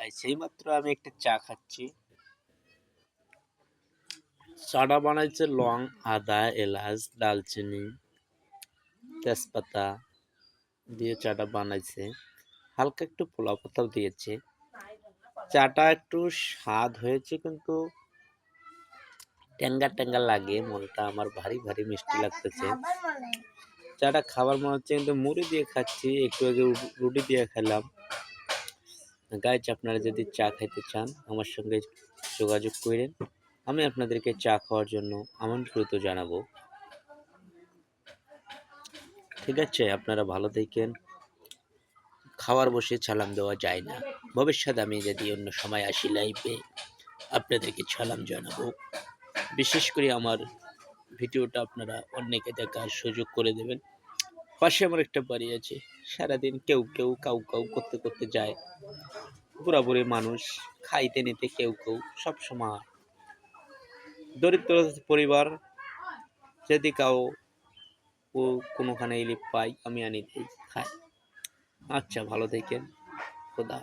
Guys এইমাত্র আমি একটা চা খাচ্ছি। চাটা বানাইছে লং, আদা, এলাচ, দালচিনি, তেজপাতা দিয়ে চাটা বানাইছে। হালকা একটু পোলাও পাতাও দিয়েছে। চাটা একটু স্বাদ হয়েছে কিন্তু টেঙ্গা টেঙ্গা লাগে, মনটা আমার ভারী ভারী মিষ্টি লাগতেছে। চাটা খাবার মনে হচ্ছে কিন্তু মুড়ি দিয়ে খাচ্ছি, একটু আগে রুটি দিয়ে খেলাম। গাইজ আপনারা যদি চা খাইতে চান আমার সঙ্গে যোগাযোগ করেন, আমি আপনাদেরকে চা খাওয়ার জন্য আমন্ত্রিত জানাবো। ঠিক আছে, আপনারা ভালো থাকেন। খাওয়ার বসে সালাম দেওয়া যায় না, ভবিষ্যৎ আমি যদি অন্য সময় আসি লাইভে আপনাদেরকে সালাম জানাবো। বিশেষ করে আমার ভিডিওটা আপনারা অন্যকে দেখার সুযোগ করে দেবেন। পাশে আমার একটা বাড়ি আছে, সারাদিন কেউ কেউ কাউ কাউ করতে করতে যায়। বুড়া বুড়ি মানুষ, খাইতে নিতে কেউ কেউ সবসময় দরিদ্র পরিবার, যদি কাউ কোনোখানে এলে পাই আমি আনি খাই। আচ্ছা, ভালো থাকেন। খোদা।